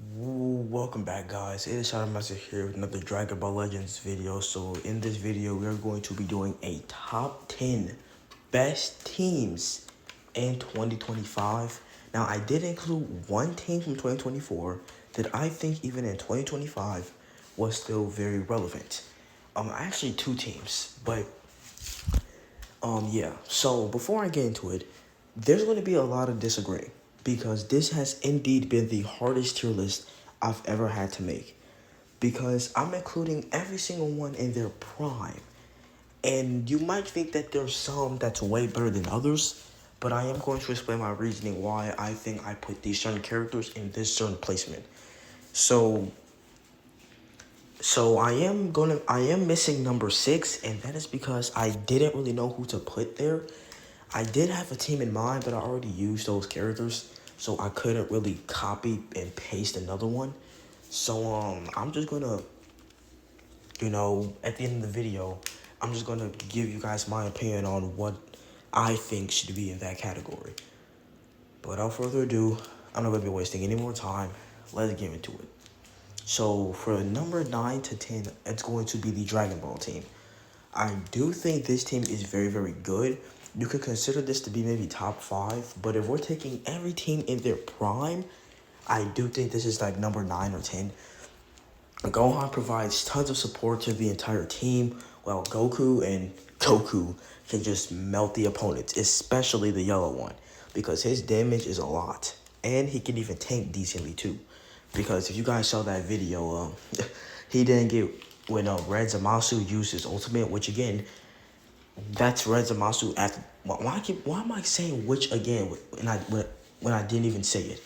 Welcome back, guys. It is Shadow Master here with another Dragon Ball Legends video. So in this video, we are going to be doing a top 10 best teams in 2025. Now, I did include one team from 2024 that I think even in 2025 was still very relevant. Actually two teams, but yeah. So before I get into it, there's going to be a lot of disagreeing because this has indeed been the hardest tier list I've ever had to make. Because I'm including every single one in their prime. And you might think that there's some that's way better than others, but I am going to explain my reasoning why I think I put these certain characters in this certain placement. So I am missing number 6, and that is because I didn't really know who to put there. I did have a team in mind, but I already used those characters, so I couldn't really copy and paste another one. So I'm just gonna, at the end of the video, I'm just gonna give you guys my opinion on what I think should be in that category. But without further ado, I'm not gonna be wasting any more time. Let's get into it. So for number 9 to 10, it's going to be the Dragon Ball team. I do think this team is very, very good. You could consider this to be maybe top 5, but if we're taking every team in their prime, I do think this is like number 9 or 10. Gohan provides tons of support to the entire team, while Goku can just melt the opponents, especially the yellow one, because his damage is a lot. And he can even tank decently too. Because if you guys saw that video, he didn't get when Red Zamasu used his ultimate, which again, that's Red Zamasu after. Why am I saying which again when I didn't even say it?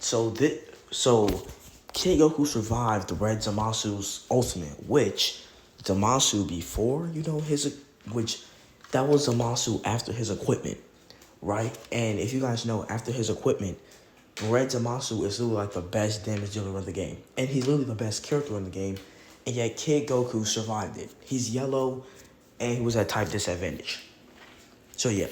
So Kid Goku survived the Red Zamasu's ultimate, which Zamasu before, which that was Zamasu after his equipment, right? And if you guys know, after his equipment, Red Zamasu is literally like the best damage dealer in the game. And he's literally the best character in the game. And yet Kid Goku survived it. He's yellow and he was at type disadvantage. So yeah.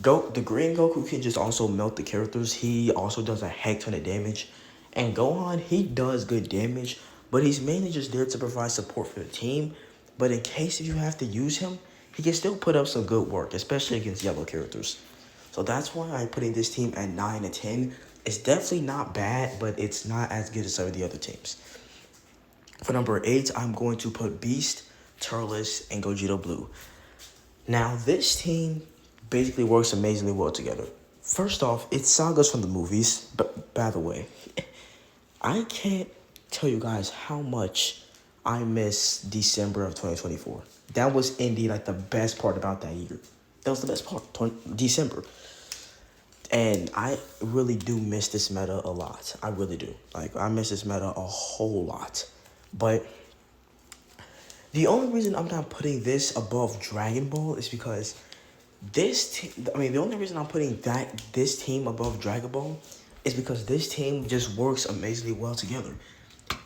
The green Goku can just also melt the characters. He also does a heck ton of damage. And Gohan, he does good damage, but he's mainly just there to provide support for the team. But in case if you have to use him, he can still put up some good work, especially against yellow characters. So that's why I'm putting this team at 9 and 10. It's definitely not bad, but it's not as good as some of the other teams. For number 8, I'm going to put Beast, Turles, and Gogeta Blue. Now, this team basically works amazingly well together. First off, it's sagas from the movies. But by the way, I can't tell you guys how much I miss December of 2024. That was indeed like the best part about that year. That was the best part, December. And I really do miss this meta a lot. I really do. Like, I miss this meta a whole lot. But the only reason I'm not putting this above Dragon Ball is because the only reason I'm putting this team above Dragon Ball is because this team just works amazingly well together.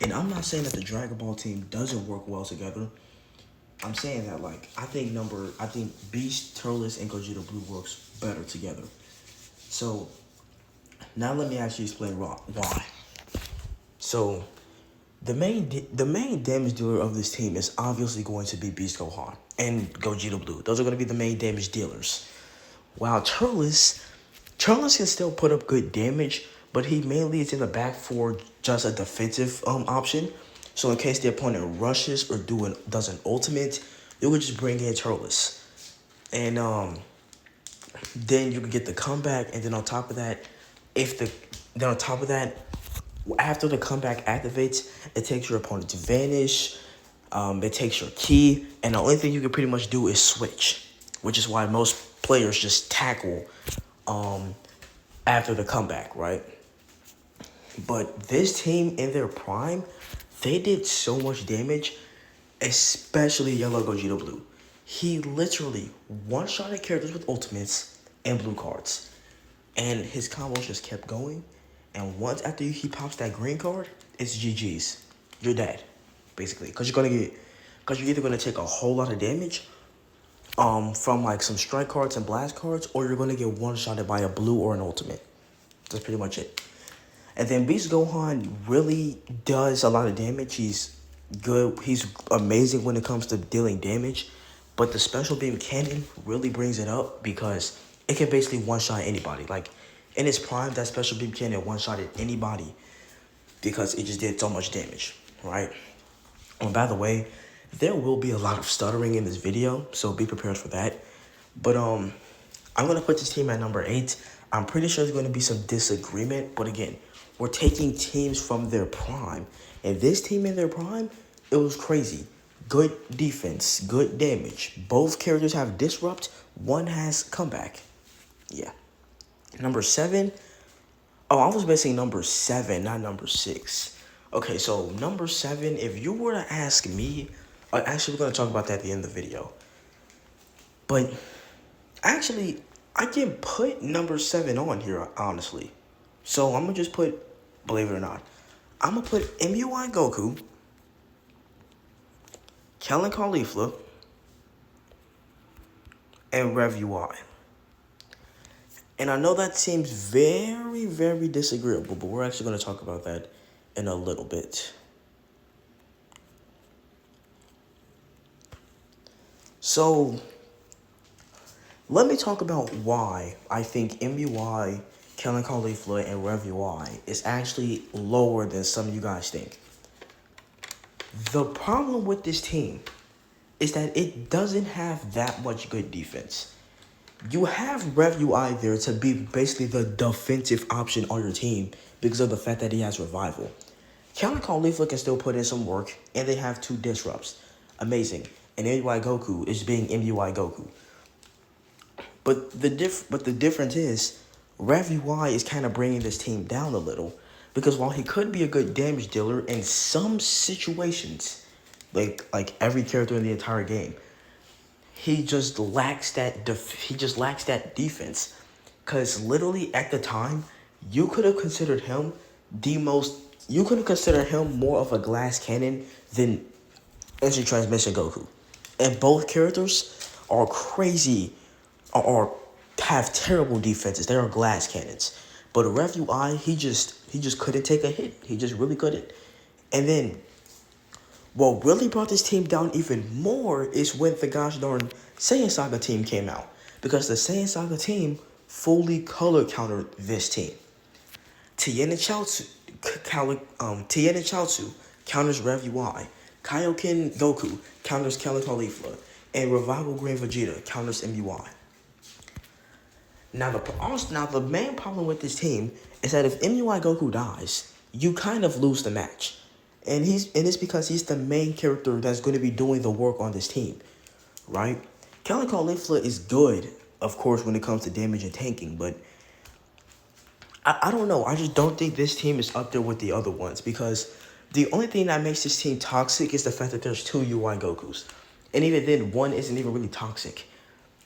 And I'm not saying that the Dragon Ball team doesn't work well together. I'm saying that, like, I think Beast, Turles, and Gogeta Blue works better together. So, now let me actually explain why. So, the main damage dealer of this team is obviously going to be Beast Gohan and Gogeta Blue. Those are going to be the main damage dealers. While Turles can still put up good damage, but he mainly is in the back for just a defensive option. So in case the opponent rushes or does an ultimate, you could just bring in Turles. And then you can get the comeback, and then on top of that, after the comeback activates, it takes your opponent's vanish, it takes your key, and the only thing you can pretty much do is switch, which is why most players just tackle after the comeback, right? But this team in their prime, they did so much damage, especially Yellow Gogeta Blue. He literally one-shotted characters with ultimates and blue cards. And his combos just kept going. And once after he pops that green card, it's GG's. You're dead, basically. Because you're either going to take a whole lot of damage from like some strike cards and blast cards, or you're going to get one-shotted by a blue or an ultimate. That's pretty much it. And then Beast Gohan really does a lot of damage. He's good. He's amazing when it comes to dealing damage. But the special beam cannon really brings it up because it can basically one-shot anybody. Like, in its prime, that special beam cannon one-shotted anybody because it just did so much damage, right? And by the way, there will be a lot of stuttering in this video, so be prepared for that. But I'm gonna put this team at number 8. I'm pretty sure there's gonna be some disagreement, but again, we're taking teams from their prime. And this team in their prime, it was crazy. Good defense, good damage. Both characters have disrupt, one has comeback. Yeah. Number 7. Oh, I was missing number 7, not number 6. Okay, so number 7, if you were to ask me, actually we're gonna talk about that at the end of the video. But actually, I can put number 7 on here, honestly. So I'm gonna just put, believe it or not, I'm gonna put MUI Goku, Kellen Caulifla, and Rev UI. And I know that seems very, very disagreeable, but we're actually gonna talk about that in a little bit. So, let me talk about why I think MUI, Kellen Caulifla, and Rev UI is actually lower than some of you guys think. The problem with this team is that it doesn't have that much good defense. You have Rev UI there to be basically the defensive option on your team because of the fact that he has revival. Kellen Caulifla can still put in some work, and they have 2 disrupts. Amazing. And MUI Goku is being MUI Goku. But the difference is, Rev UI is kind of bringing this team down a little because while he could be a good damage dealer in some situations, like every character in the entire game, he just lacks that defense. Cause literally at the time, you could have considered him more of a glass cannon than instant transmission Goku. And both characters are crazy, or have terrible defenses. They are glass cannons. But Rev UI, he just couldn't take a hit. He just really couldn't. And then what really brought this team down even more is when the gosh darn Saiyan Saga team came out. Because the Saiyan Saga team fully color countered this team. Tien and Chaozu counters Rev UI. Kaioken Goku counters Kellen Caulifla. And Revival Green Vegeta counters MUI. Now the main problem with this team is that if MUI Goku dies, you kind of lose the match. And it's because he's the main character that's going to be doing the work on this team, right? Kellen Caulifla is good, of course, when it comes to damage and tanking, but I don't know. I just don't think this team is up there with the other ones because the only thing that makes this team toxic is the fact that there's 2 UI Gokus. And even then, one isn't even really toxic.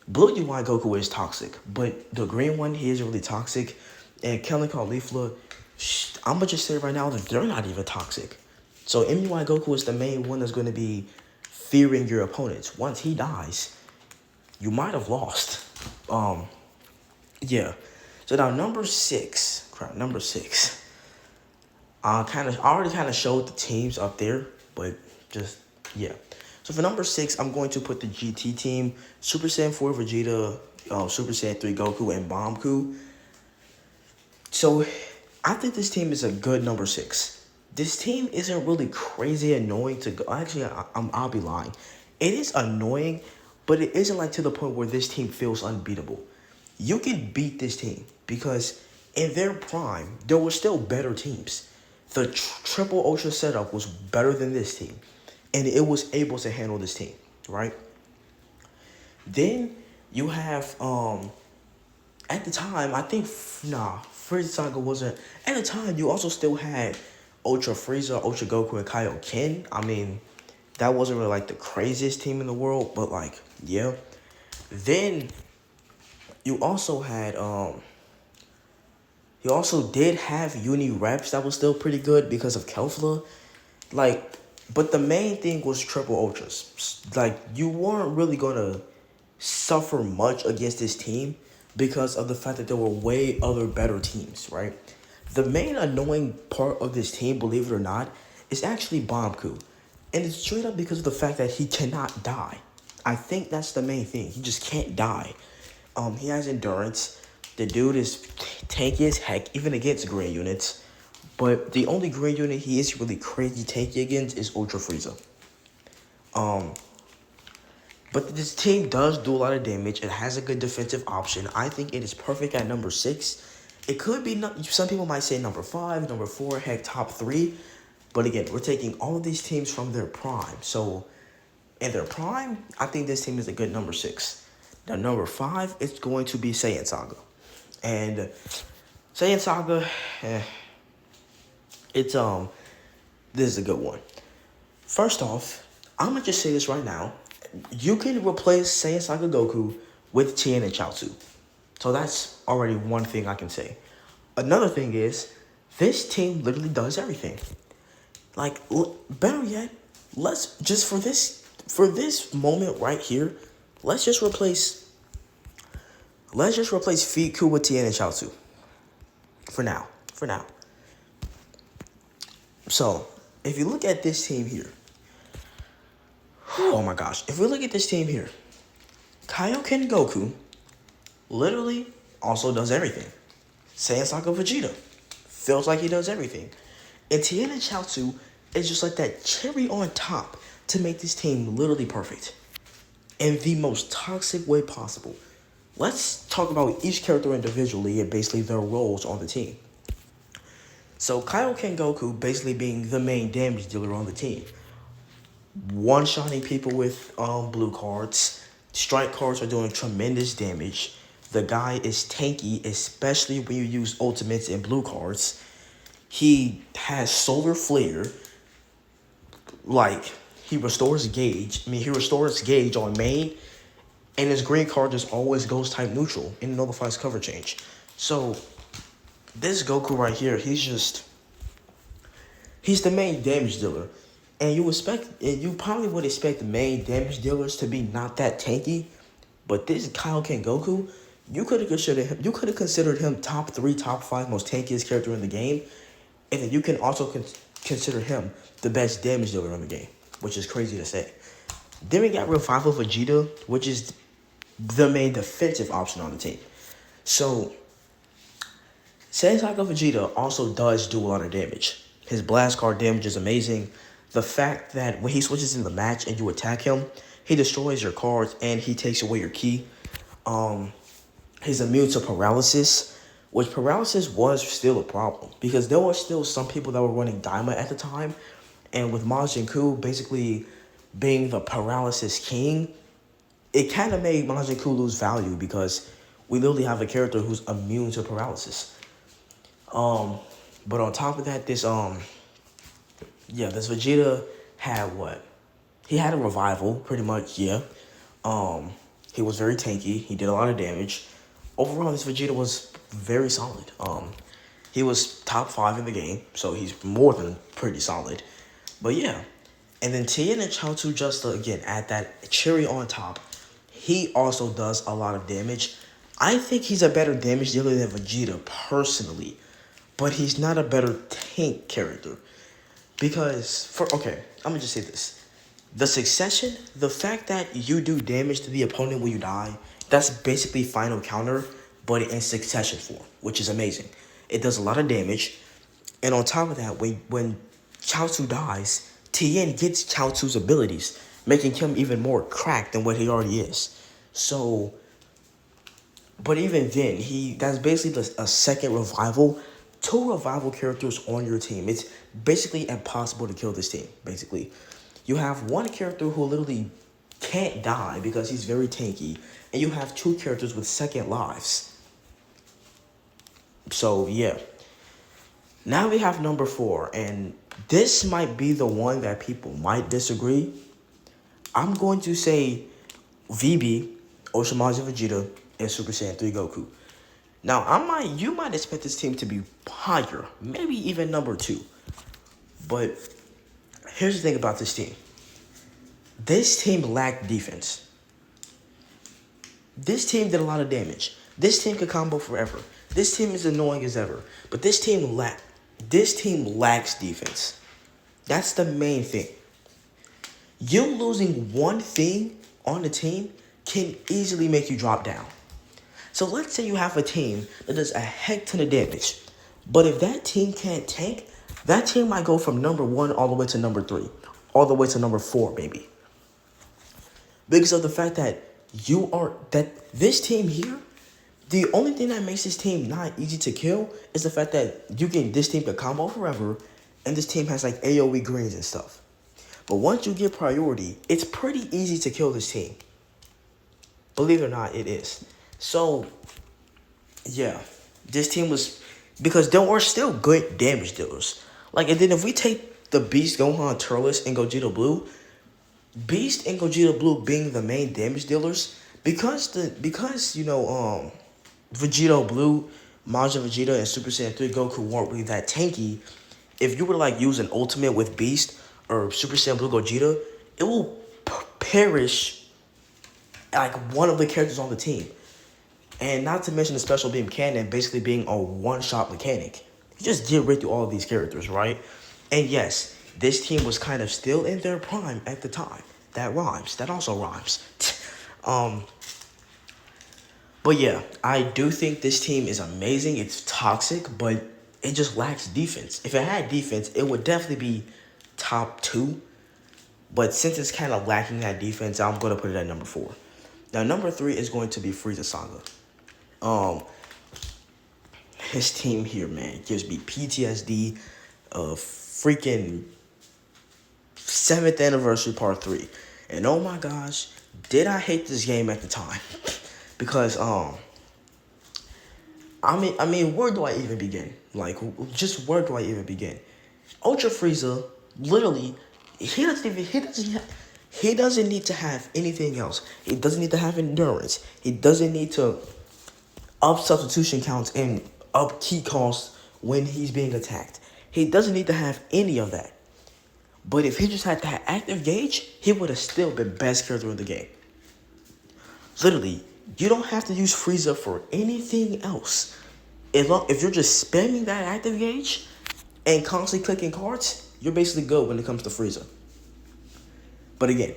Blue UI Goku is toxic, but the green one, he isn't really toxic. And Kellen Caulifla, I'm going to just say right now that they're not even toxic. So MUI Goku is the main one that's going to be fearing your opponents. Once he dies, you might have lost. Yeah. So now number 6. I already kind of showed the teams up there, but just, yeah. So for number 6, I'm going to put the GT team, Super Saiyan 4 Vegeta, Super Saiyan 3 Goku, and Banku. So I think this team is a good number 6. This team isn't really crazy annoying to go. Actually, I'll be lying. It is annoying, but it isn't like to the point where this team feels unbeatable. You can beat this team because in their prime, there were still better teams. The Triple Ultra setup was better than this team, and it was able to handle this team, right? Then you have, at the time, I think, Frieza Saga wasn't. At the time, you also still had Ultra Frieza, Ultra Goku, and Kaioken. I mean, that wasn't really like the craziest team in the world, but like, yeah. Then you also had, you also did have Uni Reps that was still pretty good because of Kefla. Like, but the main thing was Triple Ultras. Like, you weren't really going to suffer much against this team because of the fact that there were way other better teams, right? The main annoying part of this team, believe it or not, is actually Bombku. And it's straight up because of the fact that he cannot die. I think that's the main thing. He just can't die. He has endurance. The dude is tanky as heck, even against green units. But the only green unit he is really crazy tanky against is Ultra Frieza. But this team does do a lot of damage. It has a good defensive option. I think it is perfect at number 6. It could be, some people might say number 5, number 4, heck, top 3. But again, we're taking all of these teams from their prime. So, in their prime, I think this team is a good number 6. Now, number 5 is going to be Saiyan Saga. And Saiyan Saga, this is a good one. First off, I'm going to just say this right now. You can replace Saiyan Saga Goku with Tien and Chaozu. So that's already one thing I can say. Another thing is, this team literally does everything. Like, better yet, let's just for this moment right here, let's just replace Fiku with Tien and Chaozu. For now. So, if you look at this team here, oh my gosh, if we look at this team here, Kaioken Goku literally also does everything. Saiyan Saga Vegeta feels like he does everything. And Tien and Chaozu is just like that cherry on top to make this team literally perfect. In the most toxic way possible. Let's talk about each character individually and basically their roles on the team. So Kaioken Goku basically being the main damage dealer on the team. One-shotting people with blue cards. Strike cards are doing tremendous damage. The guy is tanky, especially when you use ultimates and blue cards. He has Solar Flare. Like, he restores gauge. He restores gauge on main. And his green card just always goes type neutral and nullifies cover change. So, this Goku right here, he's the main damage dealer. And you probably would expect the main damage dealers to be not that tanky. But this Kaioken Goku, you could have considered him top 3, top 5 most tankiest character in the game. And then you can also consider him the best damage dealer in the game, which is crazy to say. Then we got Revival Vegeta, which is the main defensive option on the team. So, Saiyan Saga Vegeta also does do a lot of damage. His blast card damage is amazing. The fact that when he switches in the match and you attack him, he destroys your cards and he takes away your ki. He's immune to paralysis, which paralysis was still a problem because there were still some people that were running Daima at the time. And with Majin Buu basically being the paralysis king, it kind of made Majin Buu lose value because we literally have a character who's immune to paralysis. But on top of that, this Vegeta had what? He had a revival, pretty much, yeah. He was very tanky. He did a lot of damage. Overall, this Vegeta was very solid. He was top 5 in the game, so he's more than pretty solid. But yeah. And then Tien and Chaozu just to, again, add that cherry on top. He also does a lot of damage. I think he's a better damage dealer than Vegeta, personally. But he's not a better tank character. Because, I'm going to just say this. The succession, the fact that you do damage to the opponent when you die, that's basically final counter, but in succession form, which is amazing. It does a lot of damage. And on top of that, when Chaozu dies, Tien gets Chaozu's abilities, making him even more cracked than what he already is. So, but even then, that's basically a second revival. 2 revival characters on your team. It's basically impossible to kill this team, basically. You have one character who literally can't die because he's very tanky, and you have 2 characters with second lives. So, yeah. Now we have number 4, and this might be the one that people might disagree. I'm going to say VB, Oshamaji Vegeta, and Super Saiyan 3 Goku. Now, you might expect this team to be higher, maybe even number 2. But here's the thing about this team. This team lacked defense. This team did a lot of damage. This team could combo forever. This team is annoying as ever, but this team lacks defense. That's the main thing. You losing one thing on the team can easily make you drop down. So let's say you have a team that does a heck ton of damage, but if that team can't tank, that team might go from number 1 all the way to number 3, all the way to number 4, maybe. Because of the fact that this team here, the only thing that makes this team not easy to kill is the fact that this team can combo forever, and this team has like AoE greens and stuff. But once you get priority, it's pretty easy to kill this team. Believe it or not, it is. So, yeah, this team was, because there were still good damage dealers. Like, and then if we take the Beast, Gohan, Turles, and Gogeta Blue, Beast and Gogeta Blue being the main damage dealers, because Vegito Blue, Majin Vegeta, and Super Saiyan 3 Goku weren't really that tanky. If you were to like use an ultimate with Beast or Super Saiyan Blue Gogeta, it will perish like one of the characters on the team. And not to mention the Special Beam Cannon basically being a one-shot mechanic. You just get rid of all of these characters, right? And yes, this team was kind of still in their prime at the time. That rhymes. That also rhymes. But yeah, I do think this team is amazing. It's toxic, but it just lacks defense. If it had defense, it would definitely be top 2. But since it's kind of lacking that defense, I'm going to put it at number 4. Now, number 3 is going to be Frieza Saga. His team here, man, gives me PTSD of freaking 7th Anniversary Part 3. And oh my gosh, did I hate this game at the time. Because, I mean, where do I even begin? Like, just where do I even begin? Ultra Frieza, literally, he doesn't need to have anything else. He doesn't need to have endurance. He doesn't need to up substitution counts and up key costs when he's being attacked. He doesn't need to have any of that. But if he just had that active gauge, he would have still been best character in the game. Literally, you don't have to use Frieza for anything else. If you're just spamming that active gauge and constantly clicking cards, you're basically good when it comes to Frieza. But again,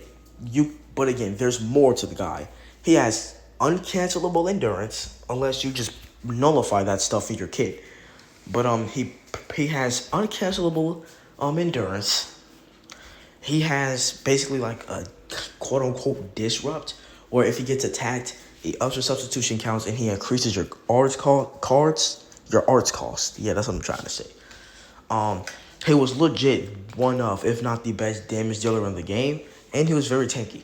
there's more to the guy. He has uncancelable endurance, unless you just nullify that stuff in your kit. But he has uncancelable endurance. He has basically like a quote unquote disrupt, where if he gets attacked, he ups your substitution counts and he increases your arts cost. Yeah, that's what I'm trying to say. He was legit one of, if not the best damage dealer in the game, and he was very tanky.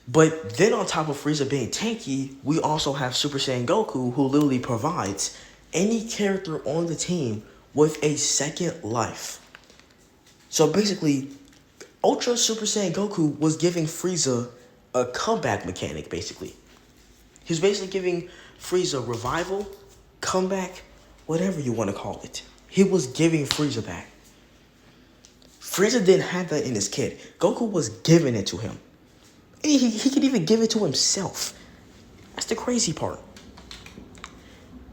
But then on top of Frieza being tanky, we also have Super Saiyan Goku, who literally provides any character on the team with a second life. So basically, Ultra Super Saiyan Goku was giving Frieza a comeback mechanic, basically. He was basically giving Frieza revival, comeback, whatever you want to call it. He was giving Frieza that. Frieza didn't have that in his kit. Goku was giving it to him. He could even give it to himself. That's the crazy part.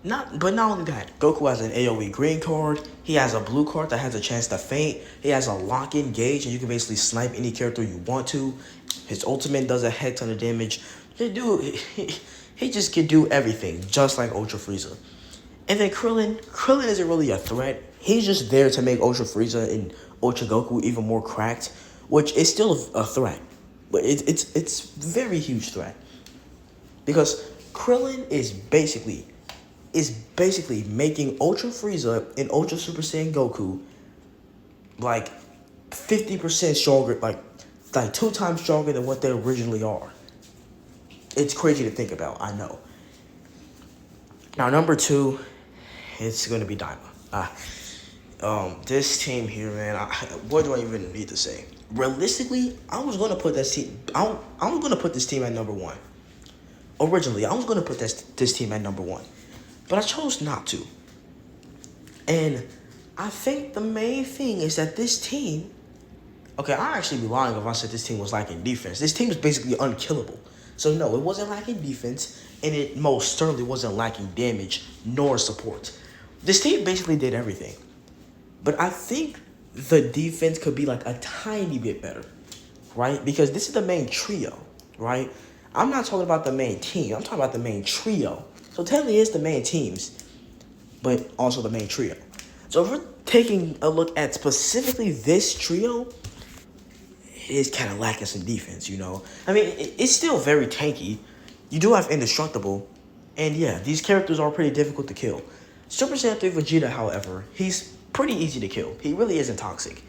Not only that, Goku has an AoE green card. He has a blue card that has a chance to faint. He has a lock-in gauge, and you can basically snipe any character you want to. His ultimate does a heck ton of damage. He just can do everything, just like Ultra Frieza. And then Krillin isn't really a threat. He's just there to make Ultra Frieza and Ultra Goku even more cracked, which is still a threat. But it's very huge threat. Because Krillin is basically making Ultra Frieza and Ultra Super Saiyan Goku like 50% stronger, like 2 times stronger than what they originally are. It's crazy to think about, I know. Now, number 2, it's going to be Daima. This team here, man, what do I even need to say? Realistically, I was going to put this team at number 1. Originally, I was going to put this team at number 1. But I chose not to. And I think the main thing is that this team... Okay, I'd actually be lying if I said this team was lacking defense. This team is basically unkillable. So no, it wasn't lacking defense. and it most certainly wasn't lacking damage nor support. This team basically did everything. But I think the defense could be like a tiny bit better, right? Because this is the main trio, right? I'm not talking about the main team. I'm talking about the main trio. So technically it's the main teams, but also the main trio. So if we're taking a look at specifically this trio, it is kind of lacking some defense, you know? I mean, it's still very tanky. You do have Indestructible, and yeah, these characters are pretty difficult to kill. Super Saiyan 3 Vegeta, however, he's pretty easy to kill. He really isn't toxic.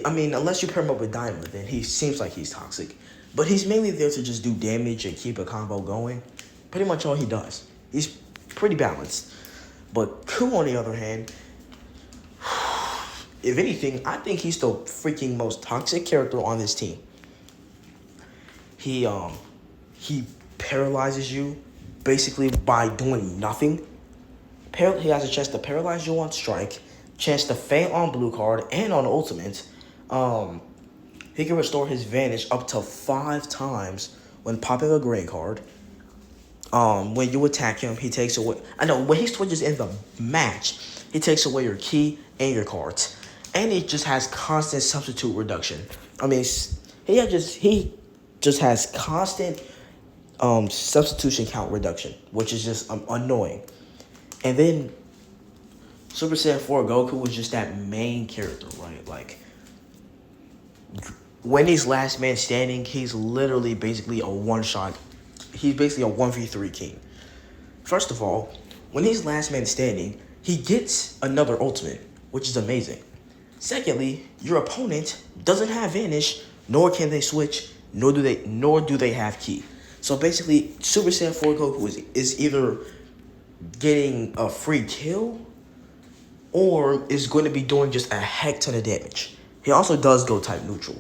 I mean, unless you pair him up with Daima, then he seems like he's toxic. But he's mainly there to just do damage and keep a combo going. Pretty much all he does. He's pretty balanced. But Ku, on the other hand, if anything, I think he's the freaking most toxic character on this team. He paralyzes you basically by doing nothing. He has a chance to paralyze you on strike, chance to faint on blue card and on ultimate. He can restore his Vanish up to 5 times when popping a green card. When you attack him, he takes away. I know when he switches in the match, he takes away your key and your cards, and he just has constant substitute reduction. I mean, he just has constant substitution count reduction, which is just annoying. And then Super Saiyan 4 Goku was just that main character, right? Like, when he's last man standing, he's literally basically a one-shot. He's basically a 1v3 king. First of all, when he's last man standing, he gets another ultimate, which is amazing. Secondly, your opponent doesn't have Vanish, nor can they switch, nor do they have key. So basically, Super Saiyan 4 Goku is either getting a free kill or is going to be doing just a heck ton of damage. He also does go type neutral.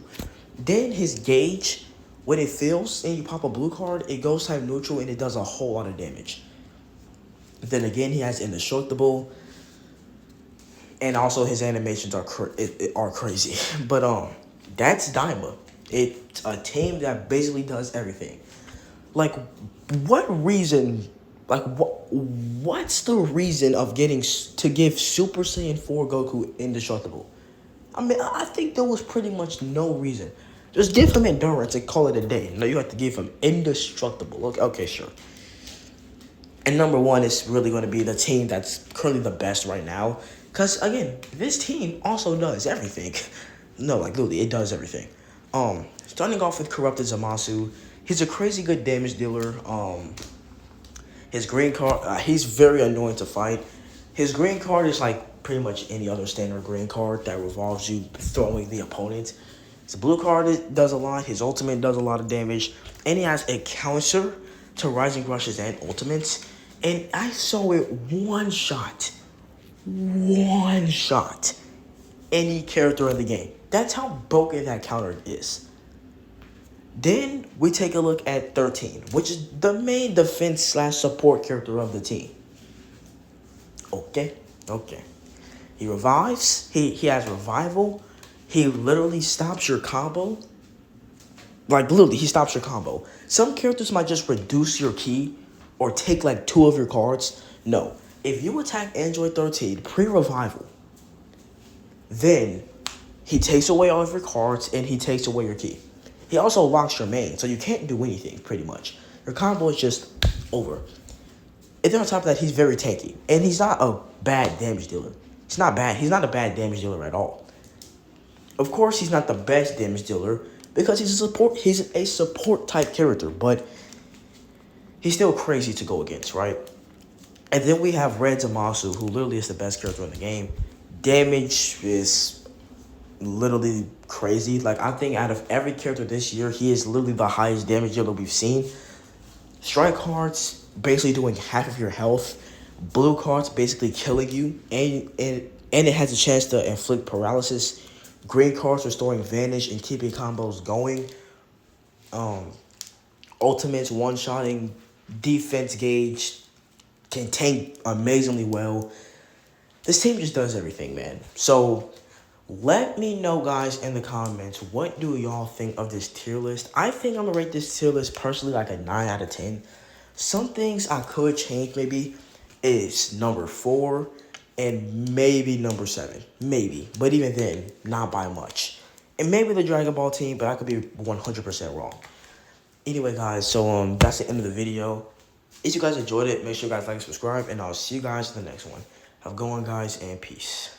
Then his gauge, when it fills and you pop a blue card, it goes type neutral and it does a whole lot of damage. Then again, he has Indestructible, and also his animations are crazy. But that's Daima. It's a team that basically does everything. Like, what reason? Like, what's the reason of getting to give Super Saiyan 4 Goku Indestructible? I mean, I think there was pretty much no reason. Just give him endurance and call it a day. No, you have to give him Indestructible. Okay, sure. And number one is really going to be the team that's currently the best right now. Because, again, this team also does everything. No, like, literally, it does everything. Starting off with Corrupted Zamasu. He's a crazy good damage dealer. His green card, he's very annoying to fight. His green card is like pretty much any other standard green card that revolves you throwing the opponent. His blue card does a lot. His ultimate does a lot of damage. And he has a counter to Rising Rushes and ultimates. And I saw it one shot any character in the game. That's how broken that counter is. Then we take a look at 13, which is the main defense / support character of the team. Okay. He revives. He has revival. He literally stops your combo. Like, literally, he stops your combo. Some characters might just reduce your key or take, like, 2 of your cards. No. If you attack Android 13 pre-revival, then he takes away all of your cards and he takes away your key. He also locks your main, so you can't do anything, pretty much. Your combo is just over. And then on top of that, he's very tanky. And he's not a bad damage dealer. He's not bad. He's not a bad damage dealer at all. Of course, he's not the best damage dealer because he's a support type character, but he's still crazy to go against, right? And then we have Red Zamasu, who literally is the best character in the game. Damage is literally crazy. Like, I think out of every character this year, he is literally the highest damage dealer we've seen. Strike cards basically doing half of your health. Blue cards basically killing you, and it has a chance to inflict paralysis. Green cards restoring Vanish and keeping combos going. Ultimates one-shotting, defense gauge, can tank amazingly well. This team just does everything, man. So let me know, guys, in the comments, what do y'all think of this tier list? I think I'm going to rate this tier list personally like a 9 out of 10. Some things I could change maybe is number 4 and maybe number 7. Maybe. But even then, not by much. And maybe the Dragon Ball team, but I could be 100% wrong. Anyway, guys, so that's the end of the video. If you guys enjoyed it, make sure you guys like and subscribe, and I'll see you guys in the next one. Have a good one, guys, and peace.